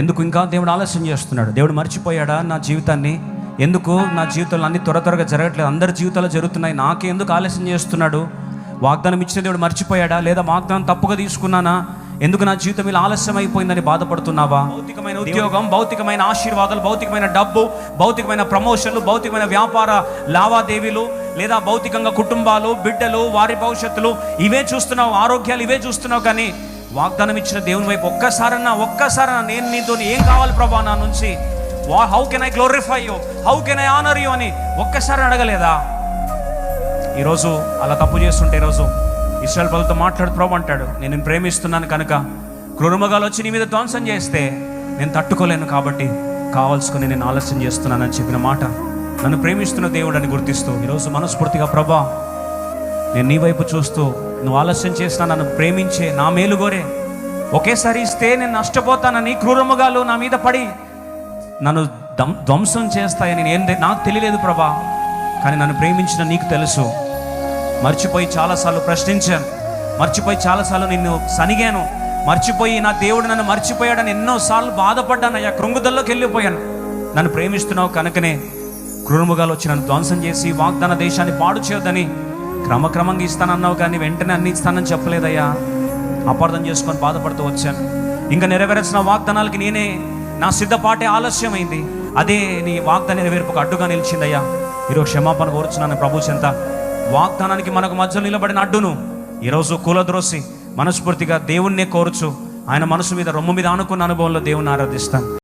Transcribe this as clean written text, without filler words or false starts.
ఎందుకు ఇంకా దేవుడు ఆలస్యం చేస్తున్నాడు? దేవుడు మర్చిపోయాడా నా జీవితాన్ని? ఎందుకు నా జీవితంలో అన్ని త్వరగా జరగట్లేదు? అందరి జీవితాలు జరుగుతున్నాయి, నాకే ఎందుకు ఆలస్యం చేస్తున్నాడు? వాగ్దానం ఇచ్చిన దేవుడు మర్చిపోయాడా? లేదా వాగ్దానం తప్పుగా తీసుకున్నానా? ఎందుకు నా జీవితం ఇలా ఆలస్యం అయిపోయిందని బాధపడుతున్నావా? భౌతికమైన ఉద్యోగం, భౌతికమైన ఆశీర్వాదాలు, భౌతికమైన డబ్బు, భౌతికమైన ప్రమోషన్లు, భౌతికమైన వ్యాపార లావాదేవీలు, లేదా భౌతికంగా కుటుంబాలు, బిడ్డలు, వారి భవిష్యత్తులు ఇవే చూస్తున్నావు, ఆరోగ్యాలు ఇవే చూస్తున్నావు. కానీ వాగ్దానం ఇచ్చిన దేవుని వైపు ఒక్కసారన్నా నేను నీతో ఏం కావాలి ప్రభా నా నుంచి? How can I glorify you, how can I honour you అని ఒక్కసారి అడగలేదా? ఈరోజు అలా తప్పు చేస్తుంటే ఈరోజు ఇశ్రాయేలు ప్రజలతో మాట్లాడు ప్రభు అంటాడు, నేను ప్రేమిస్తున్నాను కనుక క్రూరమృగాలు వచ్చి నీ మీద ధ్వంసం చేస్తే నేను తట్టుకోలేను, కాబట్టి కావాల్సుకుని నేను ఆలస్యం చేస్తున్నానని చెప్పిన మాట నన్ను ప్రేమిస్తున్న దేవుడు అని గుర్తిస్తూ ఈరోజు మనస్ఫూర్తిగా ప్రభా నేను నీ వైపు చూస్తూ నువ్వు ఆలస్యం చేసినా నన్ను ప్రేమించే నా మేలుగోరే ఒకేసారి ఇస్తే నేను నష్టపోతానని క్రూరమృగాలు నా మీద పడి నన్ను ధ్వంసం చేస్తాయని నాకు తెలియలేదు ప్రభా, కానీ నన్ను ప్రేమించిన నీకు తెలుసు. మర్చిపోయి చాలాసార్లు ప్రశ్నించాను, మర్చిపోయి చాలాసార్లు నిన్ను సనిగాను, మర్చిపోయి నా దేవుడు నన్ను మర్చిపోయాడని ఎన్నోసార్లు బాధపడ్డాను అయ్యా, కృంగుదల్లోకి వెళ్ళిపోయాను. నన్ను ప్రేమిస్తున్నావు కనుకనే క్రూరమృగాలు వచ్చి నన్ను ధ్వంసం చేసి వాగ్దాన దేశాన్ని పాడు చేయొద్దని క్రమక్రమంగా ఇస్తానన్నావు, కానీ వెంటనే అన్ని ఇస్తానని చెప్పలేదయ్యా. అపార్థం చేసుకొని బాధపడుతూ వచ్చాను. ఇంకా నెరవేర్చిన వాగ్దానాలకి నేనే నా సిద్ధపాటే ఆలస్యమైంది, అదే నీ వాగ్దాన నెరవేర్పుకు అడ్డుగా నిలిచిందయ్యా. ఈరోజు క్షమాపణ కోరుచున్నాను ప్రభు చెంత. వాగ్దానానికి మనకు మధ్యలో నిలబడిన అడ్డును ఈరోజు కూలద్రోసి మనస్ఫూర్తిగా దేవుణ్ణే కోరుచు ఆయన మనసు మీద రొమ్ము మీద ఆనుకున్న అనుభవంలో దేవుణ్ణి ఆరాధిస్తాను.